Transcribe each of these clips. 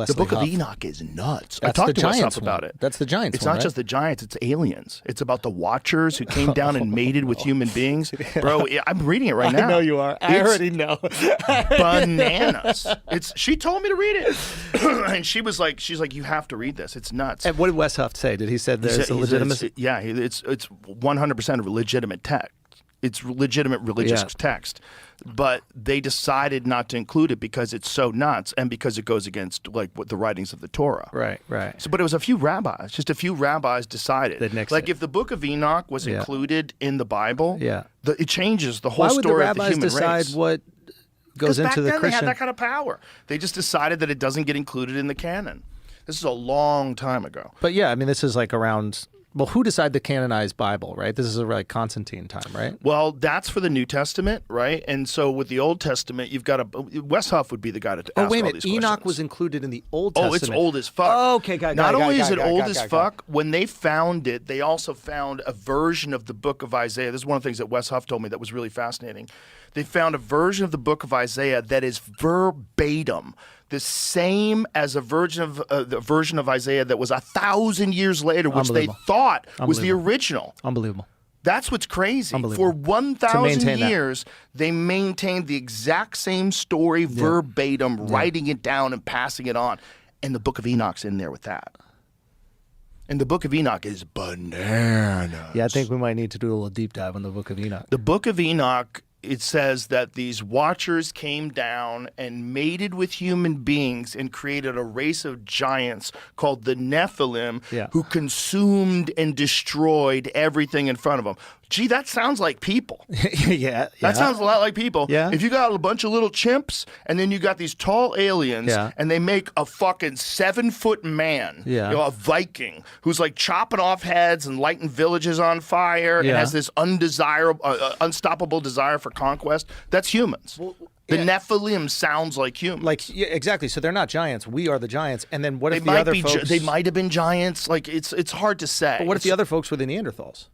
Wesley The Book Huff. of Enoch is nuts. That's I talked the to Wes Giants Huff about one. it. That's the Giants It's one, not right? just the Giants, it's aliens. It's about the Watchers who came down and mated with human beings. Bro, I'm reading it right now. I know you are. I It's already know. bananas. She told me to read it. And she's like, you have to read this. It's nuts. And what did Wes Huff say? Did he say there's a legitimacy? It's 100% of a legitimate text. It's legitimate religious text, but they decided not to include it because it's so nuts and because it goes against like what the writings of the Torah. Right. So, but it was a few rabbis. Just a few rabbis decided. Like if the Book of Enoch was included in the Bible, it changes the whole story of the human race. Why would the rabbis decide what goes into the Christian? They had that kind of power. They just decided that it doesn't get included in the canon. This is a long time ago. But yeah, I mean, this is like around. Well, who decided the canonized Bible, right? This is like Constantine time, right? Well, that's for the New Testament, right? And so with the Old Testament, you've got Wes Huff would be the guy to ask all these questions. Enoch was included in the Old Testament. Oh, it's old as fuck. Oh, okay, got it. Not only is it old as fuck, when they found it, they also found a version of the Book of Isaiah. This is one of the things that Wes Huff told me that was really fascinating. They found a version of the Book of Isaiah that is verbatim the same as a version of Isaiah that was 1,000 years later, which they thought was the original. Unbelievable. That's what's crazy. For 1,000 years, they maintained the exact same story verbatim, writing it down and passing it on. And the Book of Enoch's in there with that. And the Book of Enoch is bananas. Yeah, I think we might need to do a little deep dive on the Book of Enoch. The Book of Enoch, it says that these Watchers came down and mated with human beings and created a race of giants called the Nephilim who consumed and destroyed everything in front of them. Gee, that sounds like people. That sounds a lot like people. If you got a bunch of little chimps and then you got these tall aliens and they make a fucking 7-foot man, you know, a Viking, who's like chopping off heads and lighting villages on fire and has this unstoppable desire for conquest, that's humans. The Nephilim sounds like humans. Exactly. So they're not giants. We are the giants. And then what if the other folks... They might have been giants. Like, it's hard to say. But what if the other folks were the Neanderthals?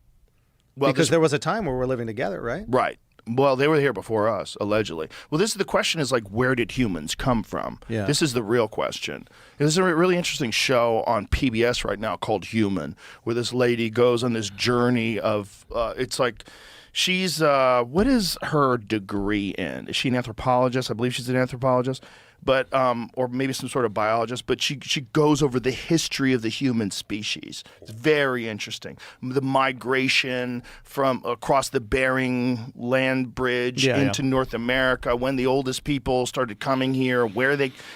Well, because there was a time where we're living together, right? Right. Well, they were here before us, allegedly. Well, the question is, like, where did humans come from? This is the real question. There's a really interesting show on PBS right now called Human, where this lady goes on this journey of, it's like, she's, what is her degree in? Is she an anthropologist? I believe she's an anthropologist. But or maybe some sort of biologist, but she goes over the history of the human species. It's very interesting. The migration from across the Bering Land Bridge into North America, when the oldest people started coming here,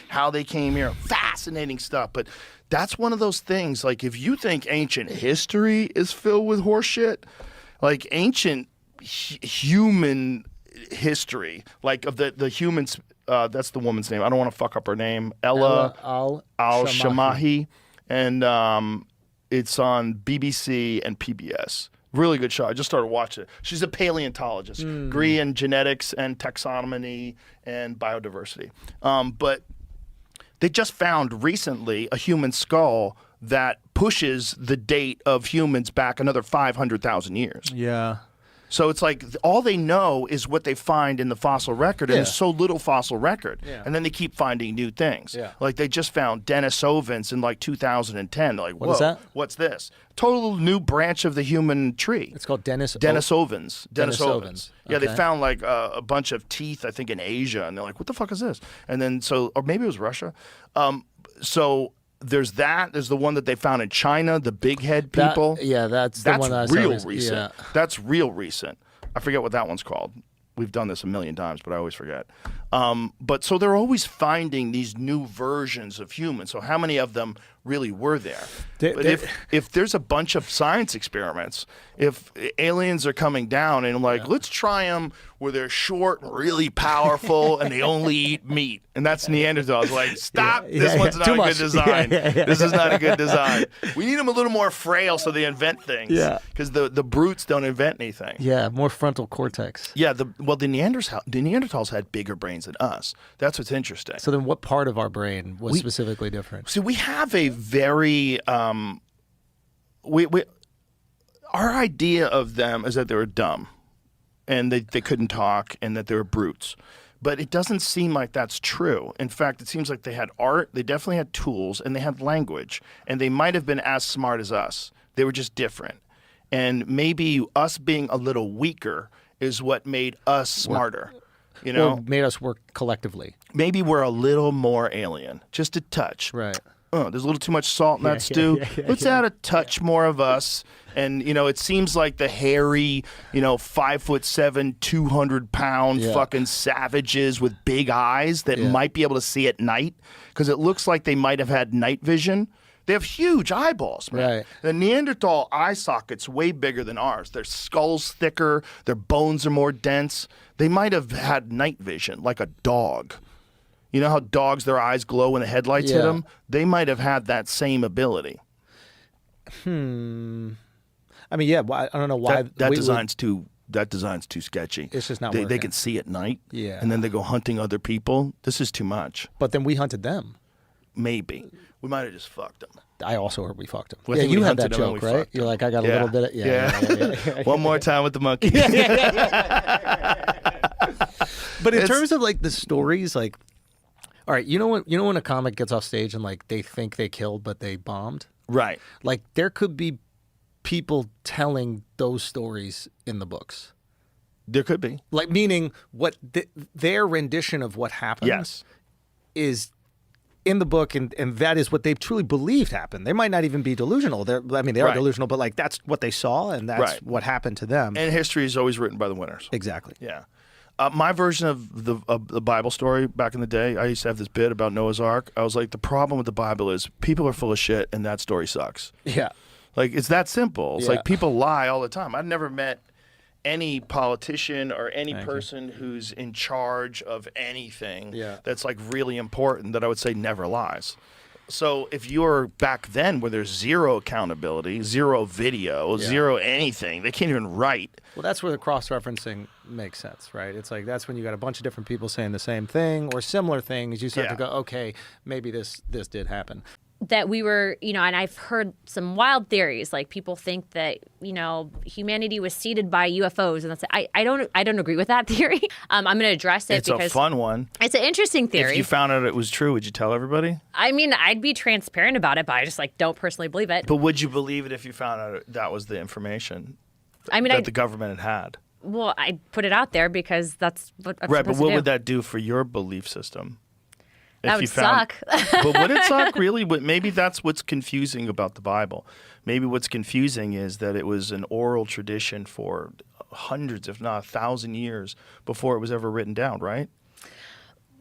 how they came here. Fascinating stuff. But that's one of those things, like if you think ancient history is filled with horseshit, like ancient human history, like of the humans. That's the woman's name. I don't want to fuck up her name. Ella al-Shamahi. And it's on BBC and PBS. Really good show. I just started watching it. She's a paleontologist. Degree in genetics and taxonomy and biodiversity. But they just found recently a human skull that pushes the date of humans back another 500,000 years. Yeah. So it's like all they know is what they find in the fossil record, and there's so little fossil record. And then they keep finding new things. Like they just found Denisovans in like 2010. They're like, whoa, what is that? What's this? Total new branch of the human tree. It's called Denisovans. Yeah, Okay. they found like a bunch of teeth, I think, in Asia, and they're like, what the fuck is this? And then or maybe it was Russia. So there's that. There's the one that they found in China, the big head people. That's the one that I real recent. That's real recent. I forget what that one's called. We've done this a million times, but I always forget. But so they're always finding these new versions of humans. So how many of them really were there? But if there's a bunch of science experiments, if aliens are coming down and like, let's try them where they're short and really powerful and they only eat meat. And that's Neanderthals. Like, stop. This one's not a good design. This is not a good design. We need them a little more frail so they invent things. Because the brutes don't invent anything. Yeah, more frontal cortex. Yeah, the Neanderthals had bigger brains than us. That's what's interesting. So then what part of our brain was specifically different? See, we have a very our idea of them is that they were dumb and they couldn't talk and that they were brutes. But it doesn't seem like that's true. In fact, it seems like they had art, they definitely had tools, and they had language. And they might have been as smart as us. They were just different. And maybe us being a little weaker is what made us smarter. You know? Or made us work collectively. Maybe we're a little more alien, just a touch. Right. There's a little too much salt in that stew. Let's add a touch more of us. And, you know, it seems like the hairy, 5'7", 200-pound fucking savages with big eyes that might be able to see at night, because it looks like they might have had night vision. They have huge eyeballs, man. Right. The Neanderthal eye socket's way bigger than ours. Their skull's thicker. Their bones are more dense. They might have had night vision, like a dog. You know how dogs, their eyes glow when the headlights hit them? They might have had that same ability. I mean, I don't know why. That design's too sketchy. It's just not They working. can see at night, Yeah. and then they go hunting other people. This is too much. But then we hunted them. Maybe. We might have just fucked them. I also heard we fucked them. Well, I Yeah, think we you had that hunted them and joke, we right? fucked You're them. like, I got a little bit of... Yeah. One more time with the monkey. But in terms of, like, the stories, like... All right, you know when a comic gets off stage and, like, they think they killed, but they bombed? Right. Like, there could be people telling those stories in the books. There could be. Like, meaning what their rendition of what happened is in the book, and that is what they truly believed happened. They might not even be delusional. They are delusional, but, like, that's what they saw, and that's what happened to them. And history is always written by the winners. Exactly. Yeah. My version of the Bible story back in the day, I used to have this bit about Noah's Ark. I was like, the problem with the Bible is people are full of shit, and that story sucks. Yeah. Like, it's that simple. It's Yeah. like people lie all the time. I've never met any politician or any person who's in charge of anything that's, like, really important that I would say never lies. So if you're back then where there's zero accountability, zero video, zero anything, they can't even write. Well, that's where the cross-referencing makes sense, right? It's like that's when you got a bunch of different people saying the same thing or similar things. You start to go, okay, maybe this did happen. That we were, and I've heard some wild theories, like people think that, humanity was seeded by UFOs, and that's I don't agree with that theory. I'm going to address it because it's a fun one. It's an interesting theory. If you found out it was true, would you tell everybody? I mean, I'd be transparent about it, but I just don't personally believe it. But would you believe it if you found out that was the information that the government had? Well, I put it out there because that's what I'm right. But what to would that do for your belief system? That would suck. But would it suck, really? But maybe that's what's confusing about the Bible. Maybe what's confusing is that it was an oral tradition for hundreds, if not 1,000 years before it was ever written down, right?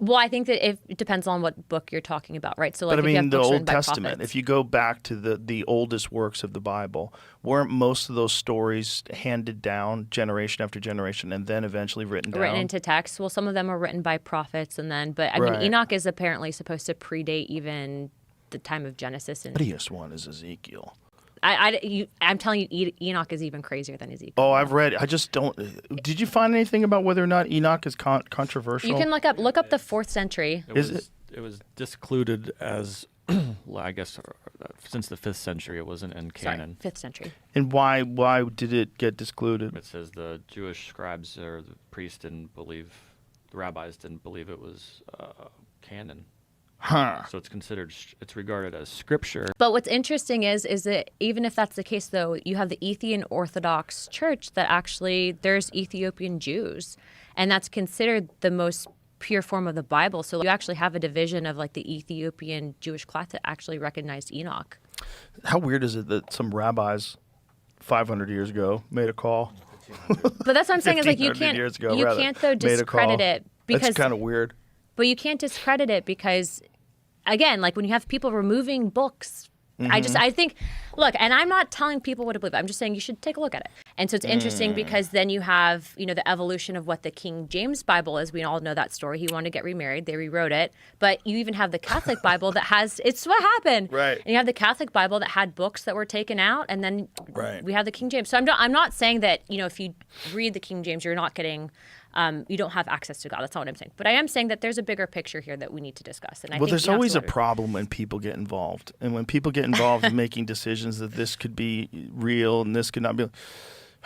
Well, I think that it depends on what book you're talking about, right? So, like, but I if you mean, have the books Old written by Testament, prophets, if you go back to the oldest works of the Bible, weren't most of those stories handed down generation after generation and then eventually written down? written into text. Well, some of them are written by prophets, but I mean, Enoch is apparently supposed to predate even the time of Genesis. And the prettiest one is Ezekiel. I'm telling you, Enoch is even crazier than Ezekiel. Oh, I've read. I just don't. Did you find anything about whether or not Enoch is controversial? You can look up the 4th century. It was discluded as, I guess, since the 5th century. It wasn't in canon. 5th century. And why did it get discluded? It says the Jewish scribes or the priests didn't believe, the rabbis didn't believe it was canon. Huh. So it's regarded as scripture. But what's interesting is that even if that's the case, though, you have the Ethiopian Orthodox Church that actually there's Ethiopian Jews, and that's considered the most pure form of the Bible. So you actually have a division of, like, the Ethiopian Jewish class that actually recognized Enoch. How weird is it that some rabbis 500 years ago made a call? But that's what I'm saying is, like, you can't though discredit it because that's kind of weird. But you can't discredit it because, again, like when you have people removing books, I think, look, and I'm not telling people what to believe. I'm just saying you should take a look at it. And so it's interesting because then you have, the evolution of what the King James Bible is. We all know that story. He wanted to get remarried. They rewrote it. But you even have the Catholic Bible that it's what happened. Right. And you have the Catholic Bible that had books that were taken out. And then we have the King James. So I'm not saying that, if you read the King James, you're not getting... you don't have access to God. That's not what I'm saying. But I am saying that there's a bigger picture here that we need to discuss. And I think there's always a problem when people get involved. And when people get involved in making decisions that this could be real and this could not be.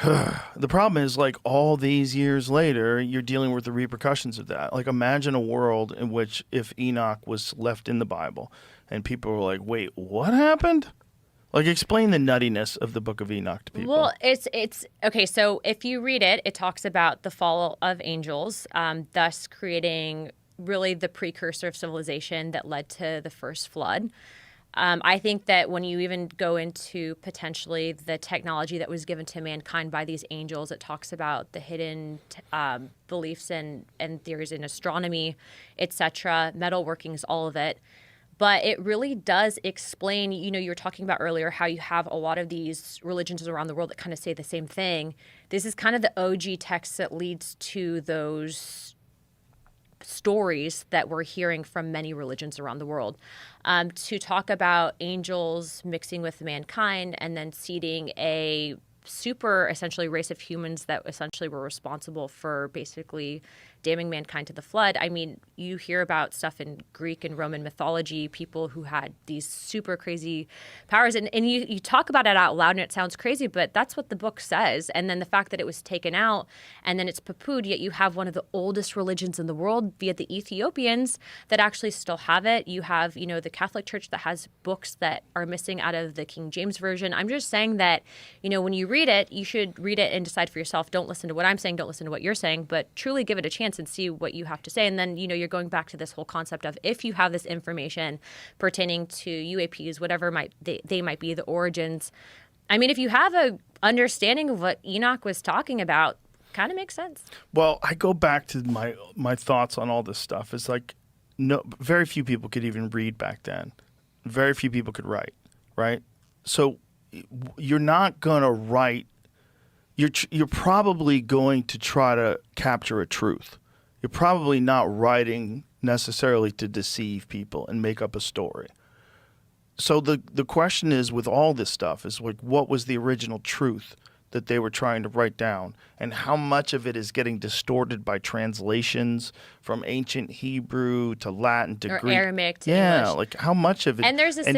The problem is, like, all these years later, you're dealing with the repercussions of that. Like, imagine a world in which if Enoch was left in the Bible and people were like, wait, what happened? Like, explain the nuttiness of the Book of Enoch to people. Well, it's okay. So if you read it, it talks about the fall of angels, thus creating really the precursor of civilization that led to the first flood. I think that when you even go into potentially the technology that was given to mankind by these angels, it talks about the hidden beliefs and theories in astronomy, etc., metalworkings, all of it. But it really does explain, you were talking about earlier how you have a lot of these religions around the world that kind of say the same thing. This is kind of the OG text that leads to those stories that we're hearing from many religions around the world, to talk about angels mixing with mankind and then seeding a super essentially race of humans that essentially were responsible for basically damning mankind to the flood. I mean, you hear about stuff in Greek and Roman mythology, people who had these super crazy powers. And you talk about it out loud and it sounds crazy, but that's what the book says. And then the fact that it was taken out and then it's poo-pooed, yet you have one of the oldest religions in the world via the Ethiopians that actually still have it. You have, the Catholic Church that has books that are missing out of the King James Version. I'm just saying that, when you read it, you should read it and decide for yourself. Don't listen to what I'm saying. Don't listen to what you're saying, but truly give it a chance and see what you have to say. And then, you're going back to this whole concept of if you have this information pertaining to UAPs, whatever they might be, the origins. I mean, if you have a understanding of what Enoch was talking about, kind of makes sense. Well, I go back to my thoughts on all this stuff. It's like, no, very few people could even read back then. Very few people could write, right? So you're not going to write. You're probably going to try to capture a truth. You're probably not writing necessarily to deceive people and make up a story. So the question is, with all this stuff, is like, what was the original truth that they were trying to write down, and how much of it is getting distorted by translations from ancient Hebrew to Latin to or Greek, Aramaic to English. Like how much of it? And there's this thing.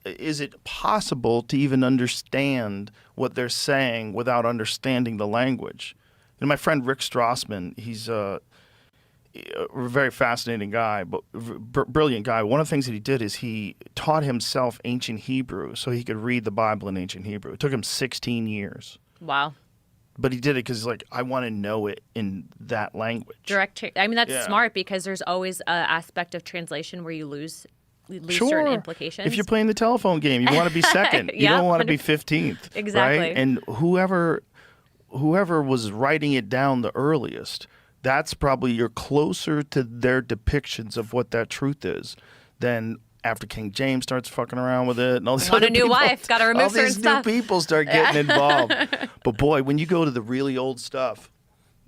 Is it possible to even understand what they're saying without understanding the language? My friend Rick Strassman, he's a very fascinating guy, but brilliant guy. One of the things that he did is he taught himself ancient Hebrew so he could read the Bible in ancient Hebrew. It took him 16 years. Wow. But he did it because, like, I want to know it in that language. That's smart, because there's always an aspect of translation where you lose certain implications. If you're playing the telephone game, you want to be second. You don't want to be 15th. Exactly. Right? And whoever was writing it down the earliest, that's probably, you're closer to their depictions of what that truth is than after King James starts fucking around with it and all these Want other a new people, wife, got to remove certain stuff. All these new people start getting involved. But boy, when you go to the really old stuff,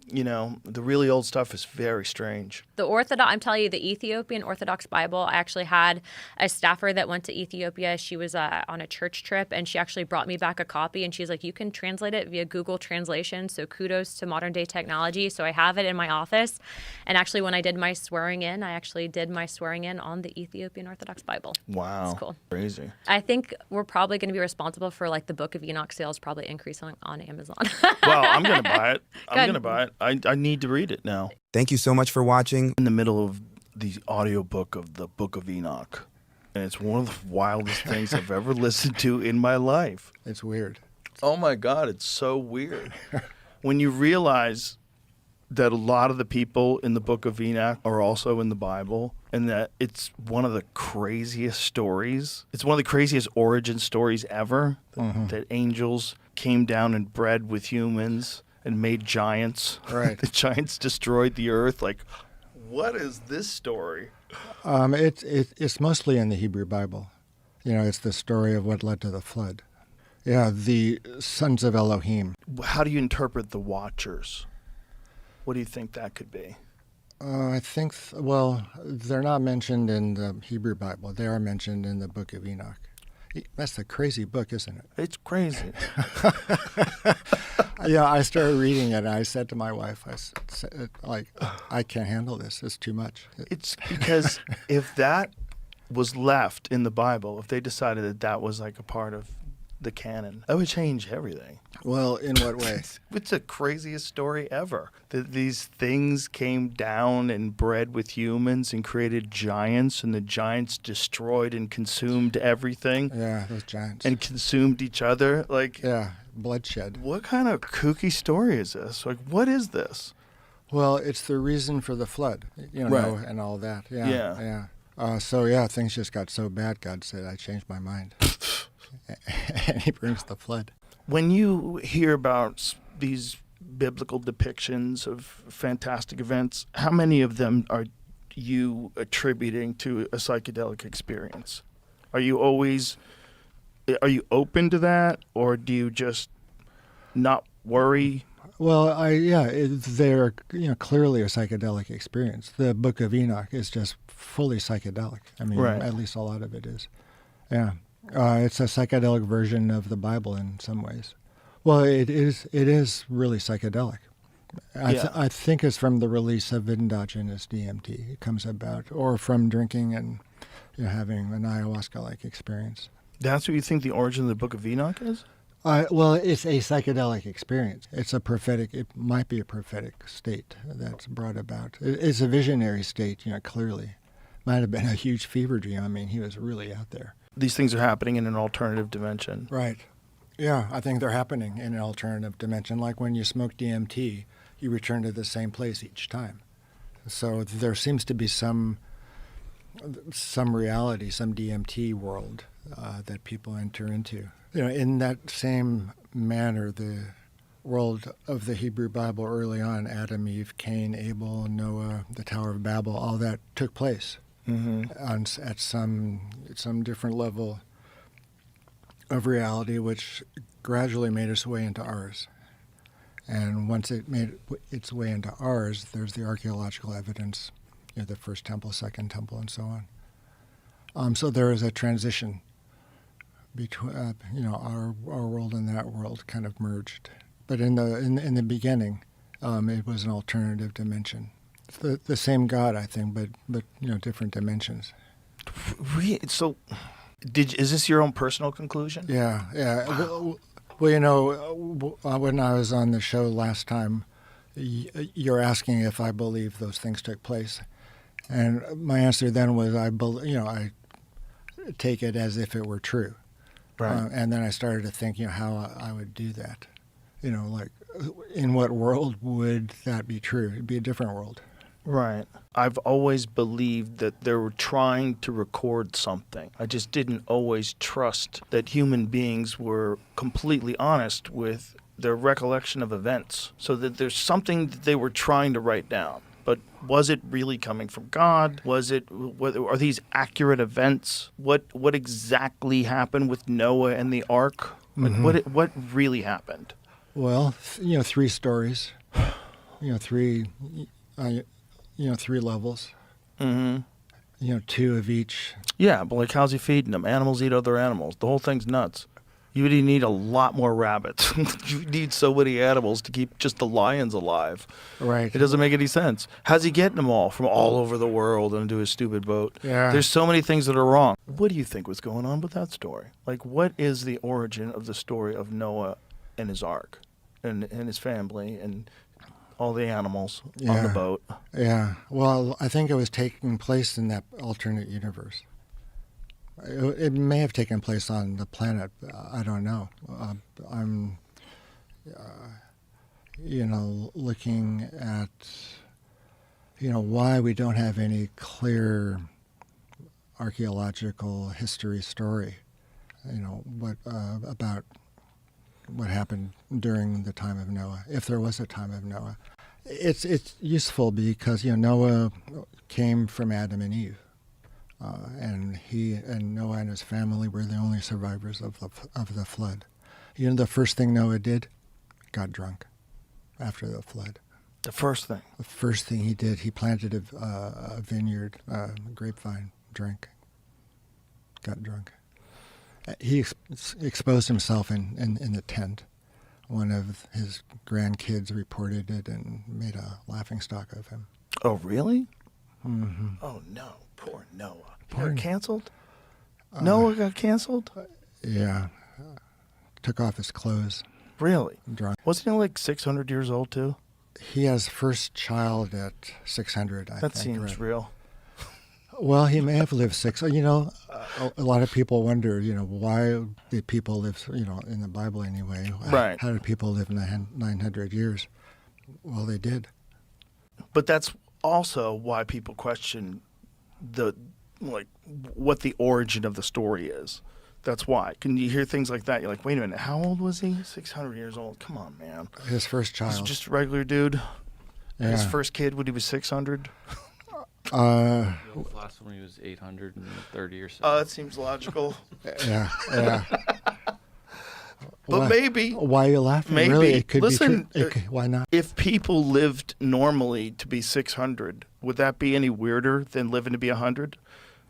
the really old stuff is very strange. I'm telling you, the Ethiopian Orthodox Bible, I actually had a staffer that went to Ethiopia. She was on a church trip, and she actually brought me back a copy, and she's like, you can translate it via Google Translation, so kudos to modern day technology. So I have it in my office, and actually when I did my swearing in, I actually did my swearing in on the Ethiopian Orthodox Bible. Wow. It's cool. Crazy. I think we're probably going to be responsible for, like, the Book of Enoch sales probably increasing on Amazon. Well, I'm going to buy it. I'm going to buy it. I need to read it now. Thank you so much for watching. In the middle of the audiobook of the Book of Enoch, and it's one of the wildest things I've ever listened to in my life. It's weird. Oh my God, it's so weird. When you realize that a lot of the people in the Book of Enoch are also in the Bible, and that it's one of the craziest stories. It's one of the craziest origin stories ever, that angels came down and bred with humans and made giants. Right. The giants destroyed the earth. Like, what is this story? It's mostly in the Hebrew Bible. It's the story of what led to the flood. Yeah, the sons of Elohim. How do you interpret the Watchers? What do you think that could be? I think, they're not mentioned in the Hebrew Bible. They are mentioned in the Book of Enoch. That's a crazy book, isn't it? It's crazy. Yeah, I started reading it, and I said to my wife, I can't handle this. It's too much. It's because if that was left in the Bible, if they decided that was like a part of the canon. That would change everything. Well, in what way? It's the craziest story ever. That these things came down and bred with humans and created giants, and the giants destroyed and consumed everything. Yeah, those giants. And consumed each other. Like, yeah, bloodshed. what kind of kooky story is this? Like, what is this? Well, it's the reason for the flood, Right. and all that. Yeah. So things just got so bad, God said, I changed my mind. And he brings the flood. When you hear about these biblical depictions of fantastic events, how many of them are you attributing to a psychedelic experience? Are you open to that, or do you just not worry? Well, they're clearly a psychedelic experience. The Book of Enoch is just fully psychedelic. I mean, Right. at least a lot of it is. Yeah, it's a psychedelic version of the Bible in some ways. Well, it is really psychedelic. I think it's from the release of endogenous DMT. It comes about, or from drinking and having an ayahuasca-like experience. That's what you think the origin of the Book of Enoch is? Well, it's a psychedelic experience. It's a prophetic. It might be a prophetic state that's brought about. It's a visionary state, clearly. Might have been a huge fever dream. I mean, he was really out there. These things are happening in an alternative dimension. Right. Yeah, I think they're happening in an alternative dimension. Like when you smoke DMT, you return to the same place each time. So there seems to be some reality, some DMT world that people enter into. In that same manner, the world of the Hebrew Bible early on, Adam, Eve, Cain, Abel, Noah, the Tower of Babel, all that took place at some different level of reality, which gradually made its way into ours. And once it made its way into ours, there's the archaeological evidence, the first temple, second temple, and so on. So there is a transition between, our world and that world kind of merged. But in the beginning, it was an alternative dimension. It's the same God, I think, but different dimensions. So, is this your own personal conclusion? Yeah. Well, when I was on the show last time, you're asking if I believe those things took place, and my answer then was I take it as if it were true. Right. And then I started to think, how I would do that. Like, in what world would that be true? It'd be a different world. Right. I've always believed that they were trying to record something. I just didn't always trust that human beings were completely honest with their recollection of events, so that there's something that they were trying to write down. But was it really coming from God? Are these accurate events? What exactly happened with Noah and the ark? Mm-hmm. What really happened? Well, 3 stories. 3 levels. Mm-hmm. 2 of each. Yeah, but like, how's he feeding them? Animals eat other animals. The whole thing's nuts. You would need a lot more rabbits. You need so many animals to keep just the lions alive. Right. It doesn't make any sense. How's he getting them all from all over the world into his stupid boat? Yeah. There's so many things that are wrong. What do you think was going on with that story? Like, what is the origin of the story of Noah and his ark and his family and all the animals on the boat? Yeah. Well, I think it was taking place in that alternate universe. It may have taken place on the planet. I don't know. I'm, looking at, why we don't have any clear archaeological history story. About what happened during the time of Noah, if there was a time of Noah. It's useful because Noah came from Adam and Eve. And he and Noah and his family were the only survivors of the flood. The first thing Noah did, got drunk after the flood. The first thing? The first thing he did, he planted a vineyard, grapevine, drank, got drunk. He exposed himself in the tent. One of his grandkids reported it and made a laughingstock of him. Oh, really? Mm-hmm. Oh, no. Poor Noah. He got canceled? Noah got canceled? Yeah. took off his clothes. Really? Drunk. Wasn't he like 600 years old too? He has first child at 600, I think. That seems right? real. Well, he may have lived six. You know, a lot of people wonder, you know, why did people live, you know, in the Bible anyway? Right. How did people live 900 years? Well, they did. But that's also why people question what the origin of the story is. That's why. Can you hear things like that? You're like, wait a minute, how old was he? 600 years old? Come on, man. His first child. He's just a regular dude. Yeah. His first kid when he was 600. His last one, he was 830 or so. Oh, that seems logical. Yeah, yeah. But maybe. Why are you laughing? Maybe. Really, it could Listen, be true. Why not? If people lived normally to be 600, would that be any weirder than living to be 100?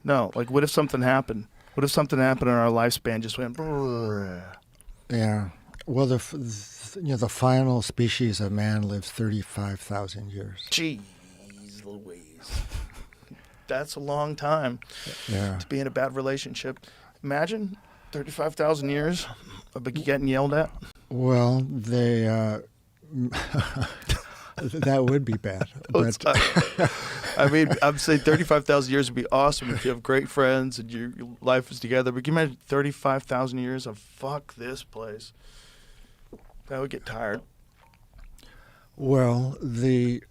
No. Like, what if something happened? What if something happened and our lifespan just went? Brrr. Yeah. Well, the final species of man lives 35,000 years. Jeez Louise. That's a long time Yeah. to be in a bad relationship. Imagine 35,000 years of getting yelled at. Well, they that would be bad. But I mean, I'm saying 35,000 years would be awesome if you have great friends and your life is together. But can you imagine 35,000 years of fuck this place? That would get tired. well, the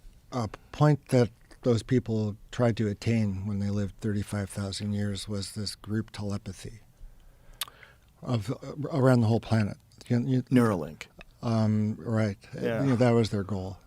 point that those people tried to attain when they lived 35,000 years was this group telepathy of around the whole planet. Neuralink. Right. Yeah. You know, that was their goal.